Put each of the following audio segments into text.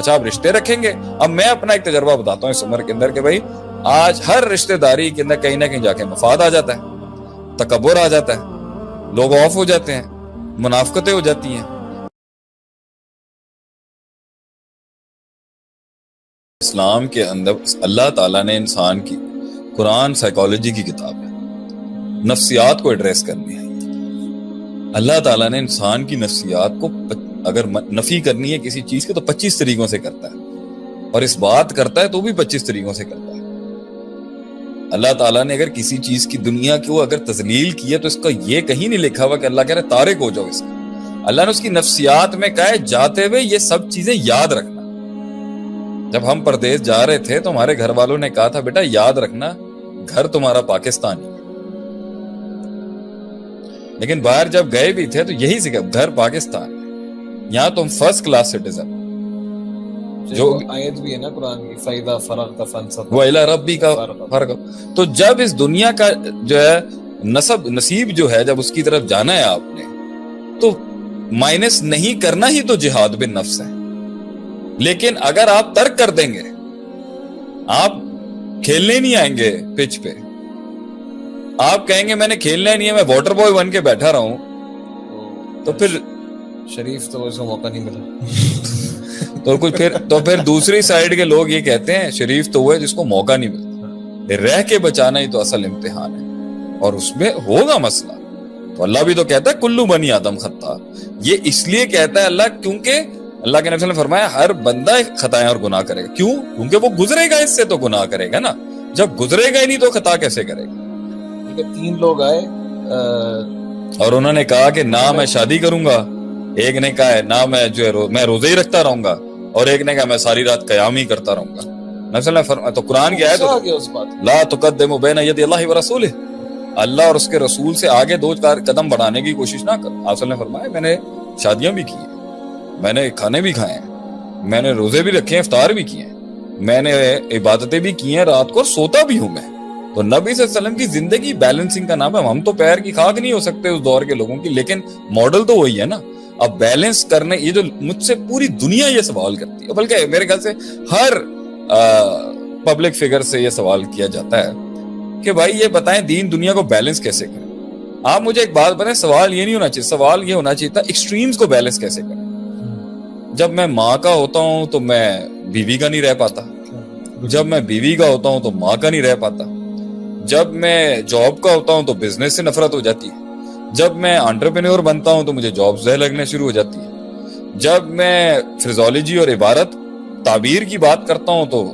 اچھا آپ رشتے رکھیں گے. اب میں اپنا ایک تجربہ بتاتا ہوں اس عمر کے اندر کہ بھائی آج ہر رشتہ داری کے اندر کہیں نہ کہیں جا کے مفاد آ جاتا ہے, تکبر آ جاتا ہے, لوگ آف ہو جاتے ہیں, منافقتیں ہو جاتی ہیں. اسلام کے اندر اللہ تعالیٰ نے انسان کی, قرآن سائیکالوجی کی کتاب ہے, نفسیات کو ایڈریس کرنی ہے. اللہ تعالیٰ نے انسان کی نفسیات کو اگر نفی کرنی ہے کسی چیز کے تو 25 طریقوں سے کرتا ہے, اور اس بات کرتا ہے تو بھی 25 طریقوں سے کرتا ہے. اللہ تعالیٰ نے اگر کسی چیز کی دنیا کو اگر تذلیل کی ہے تو اس کا یہ کہیں نہیں لکھا ہوا کہ اللہ کہہ رہے تارک ہو جاؤ اس کا. اللہ نے اس کی نفسیات میں کہا ہے جاتے ہوئے یہ سب چیزیں یاد رکھنا. جب ہم پردیس جا رہے تھے تو ہمارے گھر والوں نے کہا تھا بیٹا یاد رکھنا گھر تمہارا پاکستان ہے, لیکن باہر جب گئے بھی تھے تو یہی سکھا گھر پاکستان ہے, یہاں تم فرسٹ کلاس سٹیزن. جو آیت بھی ہے نا قرآن کی فَإِذَا فَرَغْتَ فَانْصَبْ وَإِلَىٰ رَبِّكَ فَارْغَب. تو جب اس دنیا کا جو ہے نصیب جو ہے جب اس کی طرف جانا ہے آپ نے تو مائنس نہیں کرنا ہی تو جہاد بن نفس ہے. لیکن اگر آپ ترک کر دیں گے, آپ کھیلنے نہیں آئیں گے پچ پہ, آپ کہیں گے میں نے کھیلنا نہیں ہے میں واٹر بوائے بن کے بیٹھا رہا ہوں, تو پھر شریف تو اس کو موقع نہیں ملا. تو پھر دوسری سائیڈ کے لوگ یہ کہتے ہیں شریف تو وہ ہے جس کو موقع نہیں ملتا. رہ کے بچانا ہی تو اصل امتحان ہے, اور اس میں ہوگا مسئلہ. تو اللہ بھی تو کہتا ہے کلو بنی آدم خطا. یہ اس لیے کہتا ہے اللہ کیونکہ اللہ کے نبی صلی اللہ علیہ وسلم نے فرمایا ہر بندہ خطائیں اور گناہ کرے گا. کیوں؟ کیونکہ وہ گزرے گا اس سے تو گناہ کرے گا نا. جب گزرے گا ہی نہیں تو خطا کیسے کرے گا. 3 لوگ آئے اور انہوں نے کہا کہ نہ میں شادی کروں گا, ایک نے کہا ہے نہ میں جو ہے میں روزے ہی رکھتا رہوں گا, اور ایک نے کہا میں ساری رات قیام ہی کرتا رہوں گا. نبی صلی اللہ علیہ وسلم تو قرآن کی آیت لا تقدموا بین یدی اللہ ورسولہ, اللہ اور اس کے رسول سے آگے 2-4 قدم بڑھانے کی کوشش نہ کرو. آپ صلی اللہ علیہ وسلم نے فرمایا میں نے شادیاں بھی کی ہیں, میں نے کھانے بھی کھائے ہیں, میں نے روزے بھی رکھے ہیں, افطار بھی کیے ہیں, میں نے عبادتیں بھی کی ہیں رات کو, اور سوتا بھی ہوں میں. تو نبی صلی اللہ علیہ وسلم کی زندگی بیلنسنگ کا نام ہے. ہم تو پیر کی خاک نہیں ہو سکتے اس دور کے لوگوں کی, لیکن ماڈل تو وہی ہے نا. اب بیلنس کرنے یہ جو مجھ سے پوری دنیا یہ سوال کرتی ہے, بلکہ میرے خیال سے ہر پبلک فگر سے یہ سوال کیا جاتا ہے کہ بھائی یہ بتائیں دین دنیا کو بیلنس کیسے کریں. آپ مجھے ایک بات بتائیں, سوال یہ نہیں ہونا چاہیے, سوال یہ ہونا چاہیے تھا ایکسٹریمز کو بیلنس کیسے کریں. جب میں ماں کا ہوتا ہوں تو میں بیوی کا نہیں رہ پاتا, جب میں بیوی کا ہوتا ہوں تو ماں کا نہیں رہ پاتا, جب میں جاب کا ہوتا ہوں تو بزنس سے نفرت ہو جاتی ہے, جب میں انٹرپرینور بنتا ہوں تو مجھے جاب زہر لگنے شروع ہو جاتی ہے, جب میں فریزولوجی اور عبارت تعبیر کی بات کرتا ہوں تو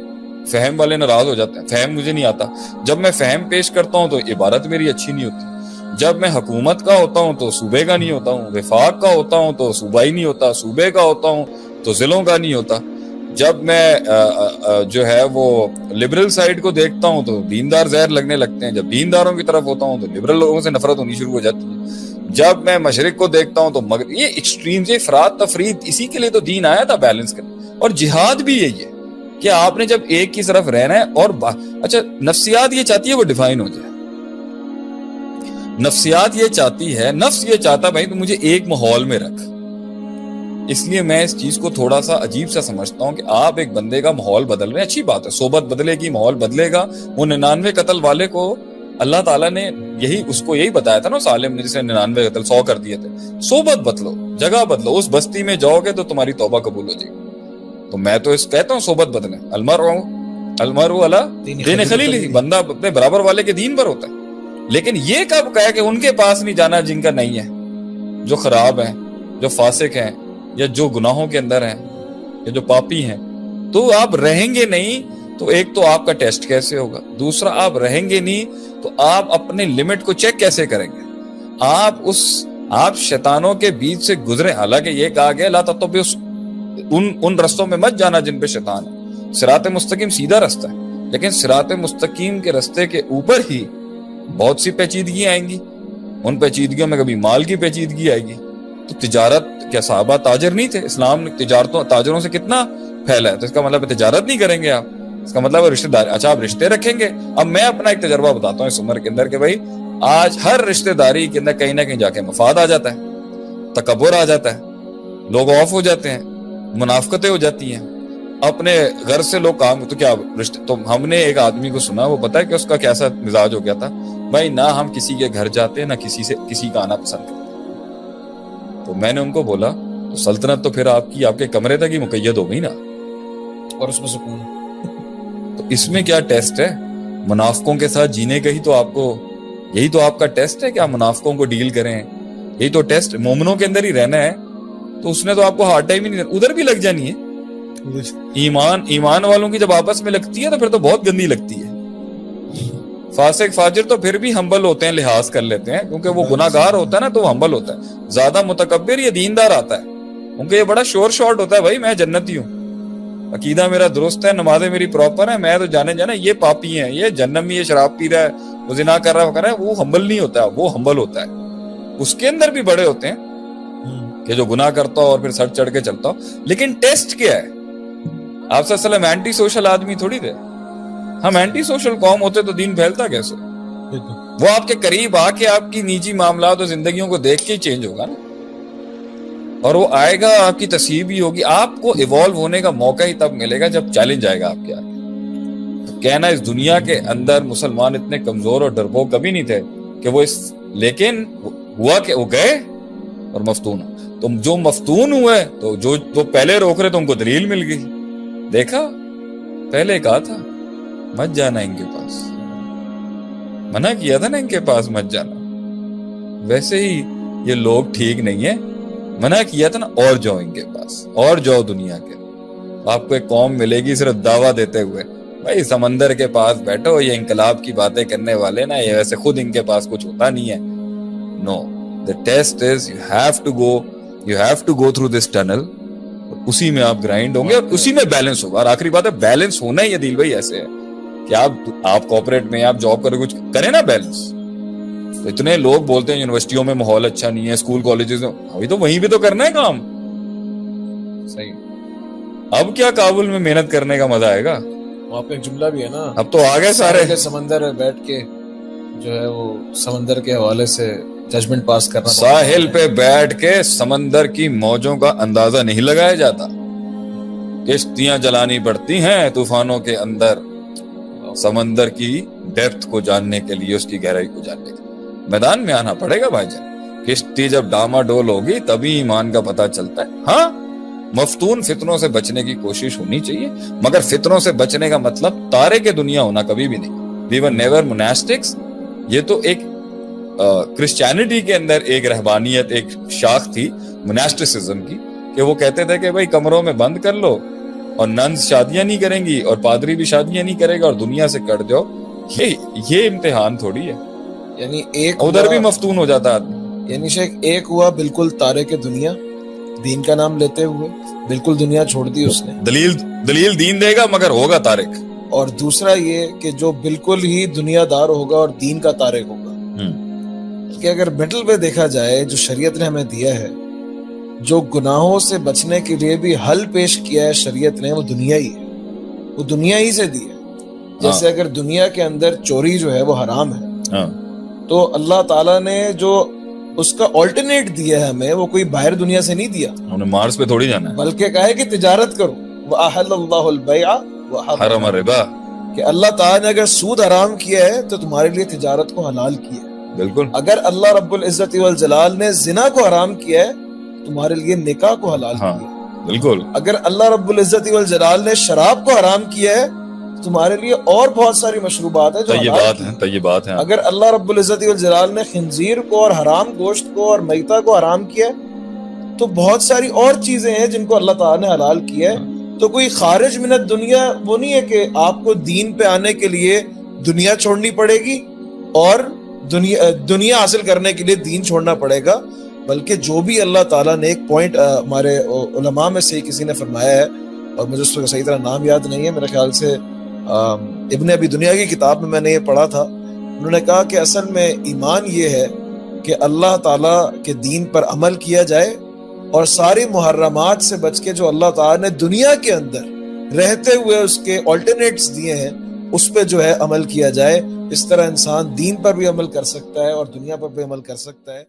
فہم والے ناراض ہو جاتے ہیں, فہم مجھے نہیں آتا, جب میں فہم پیش کرتا ہوں تو عبارت میری اچھی نہیں ہوتی, جب میں حکومت کا ہوتا ہوں تو صوبے کا نہیں ہوتا ہوں, وفاق کا ہوتا ہوں تو صوبائی نہیں ہوتا, صوبے کا ہوتا ہوں تو ضلعوں کا نہیں ہوتا, جب میں جو ہے وہ لبرل سائیڈ کو دیکھتا ہوں تو دیندار زہر لگنے لگتے ہیں, جب دینداروں کی طرف ہوتا ہوں تو لبرل لوگوں سے نفرت ہونی شروع ہو جاتی ہے, جب میں مشرق کو دیکھتا ہوں تو مغرب. یہ ایکسٹریمز, یہ افراط تفرید, اسی کے لیے تو دین آیا تھا بیلنس کرنے. اور جہاد بھی یہی ہے کہ آپ نے جب ایک کی طرف رہنا ہے, اور اچھا نفسیات یہ چاہتی ہے وہ ڈیفائن ہو جائے. نفسیات یہ چاہتی ہے, نفس یہ چاہتا ہے بھائی تو مجھے ایک ماحول میں رکھ. اس لیے میں اس چیز کو تھوڑا سا عجیب سا سمجھتا ہوں کہ آپ ایک بندے کا ماحول بدل رہے ہیں, اچھی بات ہے, صحبت بدلے گی, ماحول بدلے گا. وہ 99 قتل والے کو اللہ تعالیٰ نے اس کو یہی بتایا تھا نا, سالم نے جسے 99 قتل 100 کر دیے تھے. صحبت بدلو, جگہ بدلو, اس بستی میں جاؤ گے تو تمہاری توبہ قبول ہو جائے گی. تو میں تو کہتا ہوں صحبت بدلیں. المرء علی دین خلیلہ, بندہ اپنے برابر والے کے دین پر ہوتا ہے. لیکن یہ کب کہا کہ ان کے پاس نہیں جانا جن کا نہیں ہے, جو خراب ہیں, جو فاسق ہیں, یا جو گناہوں کے اندر ہیں, یا جو پاپی ہیں. تو آپ رہیں گے نہیں تو ایک تو آپ کا ٹیسٹ کیسے ہوگا, دوسرا آپ رہیں گے نہیں تو آپ اپنے لمٹ کو چیک کیسے کریں گے. آپ شیطانوں کے بیچ سے گزرے, حالانکہ یہ کہا گیا لا تتبعوا ان رستوں میں مت جانا جن پہ شیطان ہے. صراط مستقیم سیدھا رستہ ہے, لیکن صراط مستقیم کے رستے کے اوپر ہی بہت سی پیچیدگیاں آئیں گی. ان پیچیدگیوں میں کبھی مال کی پیچیدگی آئے گی. تو تجارت, کیا صحابہ تاجر نہیں تھے؟ اسلام نے تاجروں سے کتنا پھیلا ہے, تو اس کا مطلب تجارت نہیں کریں گے آپ, اس کا مطلب رشتہ داری. اچھا آپ رشتے رکھیں گے. اب میں اپنا ایک تجربہ بتاتا ہوں اس عمر کے اندر کہ بھائی آج ہر رشتہ داری کے اندر کہیں نہ کہیں جا کے مفاد آ جاتا ہے, تکبر آ جاتا ہے, لوگ آف ہو جاتے ہیں, منافقتیں ہو جاتی ہیں, اپنے گھر سے لوگ کام تو کیا رشتے. تو ہم نے ایک آدمی کو سنا, وہ پتا ہے کہ اس کا کیسا مزاج ہو گیا تھا, بھائی نہ ہم کسی کے گھر جاتے نہ کسی کا آنا پسند کرتے. تو میں نے ان کو بولا تو سلطنت تو پھر آپ کے کمرے تک ہی مقید ہو گئی نا, اور اس میں سکون. تو اس میں کیا ٹیسٹ ہے؟ منافقوں کے ساتھ جینے کا ہی تو آپ کو, یہی تو آپ کا ٹیسٹ ہے کہ آپ منافقوں کو ڈیل کریں, یہی تو ٹیسٹ. مومنوں کے اندر ہی رہنا ہے تو اس نے تو آپ کو ہارڈ ٹائم ہی نہیں, ادھر بھی لگ جانی ہے. ایمان والوں کی جب آپس میں لگتی ہے تو پھر تو بہت گندی لگتی ہے. فاسق فاجر تو پھر بھی ہمبل ہوتے ہیں, لحاظ کر لیتے ہیں, کیونکہ وہ گناہ گار ہوتا ہے نا تو وہ ہمبل ہوتا ہے. زیادہ متکبر یہ دیندار آتا ہے, کیونکہ یہ بڑا شور شارٹ ہوتا ہے, بھائی میں جنتی ہوں, عقیدہ میرا درست ہے, نمازیں میری پراپر ہیں, میں تو جانا یہ پاپی ہیں, یہ جہنم میں, یہ شراب پی رہا ہے, وہ زنا کر رہا ہے, وہ ہمبل نہیں ہوتا ہے, وہ ہمبل ہوتا ہے. اس کے اندر بھی بڑے ہوتے ہیں کہ جو گناہ کرتا ہو اور پھر سر چڑھ کے چلتا ہو. لیکن ٹیسٹ کیا ہے؟ آپ صلی اللہ علیہ وسلم اینٹی سوشل آدمی تھوڑی تھے. ہم اینٹی سوشل قوم ہوتے تو دین پھیلتا کیسے؟ وہ آپ کے قریب آ کے آپ کی نجی معاملات اور زندگیوں کو دیکھ کے ہی چینج ہوگا نا, اور وہ آئے گا, آپ کی تصحیح بھی ہوگی. آپ کو ایوالو ہونے کا موقع ہی تب ملے گا جب چیلنج آئے گا آپ کے آگے. تو کہنا اس دنیا کے اندر مسلمان اتنے کمزور اور ڈرپوک کبھی نہیں تھے کہ وہ لیکن ہوا کہ وہ گئے اور مفتون. تم جو مفتون ہوئے تو جو پہلے روک رہے تم کو دلیل مل گئی. دیکھا, پہلے کہا تھا مت جانا ان کے پاس, منع کیا تھا نا ان کے پاس مت جانا. ویسے ہی یہ لوگ ٹھیک نہیں ہے, منع کیا تھا نا, اور جاؤ ان کے پاس, اور جاؤ دنیا کے. آپ کو ایک قوم ملے گی صرف دعویٰ دیتے ہوئے, بھائی سمندر کے پاس بیٹھو, یہ انقلاب کی باتیں کرنے والے نا, یہ ویسے خود ان کے پاس کچھ ہوتا نہیں ہے. نو, the test is you have to go through this tunnel. اسی میں آپ گرائنڈ ہوں گے اور اسی میں بیلنس ہوگا. اور آخری بات ہے بیلنس ہونا ہی. عدیل بھائی ایسے ہے کہ آپ کوپریٹ میں آپ جاب کریں, کچھ کریں نا بیلنس. تو اتنے لوگ بولتے ہیں یونیورسٹیوں میں ماحول اچھا نہیں ہے, اسکول کالجز میں, ابھی تو وہیں بھی تو کرنا ہے کام. صحیح. اب کیا کابل میں محنت کرنے کا مزہ آئے گا؟ وہاں پہ ایک جملہ بھی ہے نا, اب تو آگے سارے سمندر بیٹھ کے جو ہے وہ سمندر کے حوالے سے ججمنٹ پاس کرنا. ساحل پہ بیٹھ کے سمندر کی موجوں کا اندازہ نہیں لگایا جاتا, کشتیاں جلانی پڑتی ہیں طوفانوں کے اندر سمندر کی ڈیپتھ کو جاننے کے لیے, اس کی گہرائی کو جاننے کے لیے میدان میں آنا پڑے گا بھائی جان. کشتی جب ڈاما ڈول ہوگی تبھی ایمان کا پتہ چلتا ہے. ہاں مفتون فتنوں سے بچنے کی کوشش ہونی چاہیے, مگر فتنوں سے بچنے کا مطلب تارے کے دنیا ہونا کبھی بھی نہیں. We were never monastics. یہ تو ایک کرسچینٹی کے اندر ایک رہبانیت, ایک شاخ تھی مناسٹسزم کی, کہ وہ کہتے تھے کہ بھائی کمروں میں بند کر لو, اور ننز شادیاں نہیں کریں گی اور پادری بھی شادیاں نہیں کرے گا, اور دنیا سے کٹ جاؤ. یہ امتحان تھوڑی ہے. یعنی ایک ادھر بھی مفتون ہو جاتا آدمی. یعنی شیخ ایک ہوا بالکل تارے کے دنیا, دین کا نام لیتے ہوئے بالکل دنیا چھوڑ دی اس نے. دلیل دین دے گا مگر ہوگا تارک. اور دوسرا یہ کہ جو بالکل ہی دنیا دار ہوگا اور دین کا تارک ہوگا. کہ اگر مڈل پہ دیکھا جائے, جو شریعت نے ہمیں دیا ہے, جو گناہوں سے بچنے کے لیے بھی حل پیش کیا ہے شریعت نے, وہ دنیا ہی ہے, وہ دنیا ہی سے دی ہے. جیسے اگر دنیا کے اندر چوری جو ہے وہ حرام ہے, تو اللہ تعالیٰ نے جو اس کا آلٹرنیٹ دیا ہے ہمیں, وہ کوئی باہر دنیا سے نہیں دیا, ہم نے مارس پہ تھوڑی جانا ہے, بلکہ کہا ہے کہ تجارت کرو. وَأَحَلَّ اللَّهُ الْبَيْعَ حرم الربا, کہ اللہ تعالیٰ نے اگر سود حرام کیا ہے تو تمہارے لیے تجارت کو حلال کیا ہے. بالکل. اگر اللہ رب العزت والجلال نے زنا کو حرام کیا ہے, تمہارے لیے نکاح کو حلال کیا ہے. بالکل. اگر اللہ رب العزت والجلال نے شراب کو حرام کیا ہے, تمہارے لیے اور بہت ساری مشروبات ہیں جو طیبات ہیں. اگر اللہ رب العزت والجلال نے خنزیر کو اور حرام گوشت کو اور میتہ کو حرام کیا ہے, تو بہت ساری اور چیزیں ہیں جن کو اللہ تعالیٰ نے حلال کیا ہے. تو کوئی خارج من الدنیا وہ نہیں ہے کہ آپ کو دین پہ آنے کے لیے دنیا چھوڑنی پڑے گی اور دنیا حاصل کرنے کے لیے دین چھوڑنا پڑے گا, بلکہ جو بھی اللہ تعالیٰ نے ایک پوائنٹ ہمارے علماء میں سے کسی نے فرمایا ہے, اور مجھے اس کو صحیح طرح نام یاد نہیں ہے, میرے خیال سے ابن ابی دنیا کی کتاب میں نے یہ پڑھا تھا. انہوں نے کہا کہ اصل میں ایمان یہ ہے کہ اللہ تعالیٰ کے دین پر عمل کیا جائے, اور ساری محرمات سے بچ کے جو اللہ تعالیٰ نے دنیا کے اندر رہتے ہوئے اس کے آلٹرنیٹس دیے ہیں اس پہ جو ہے عمل کیا جائے. اس طرح انسان دین پر بھی عمل کر سکتا ہے اور دنیا پر بھی عمل کر سکتا ہے.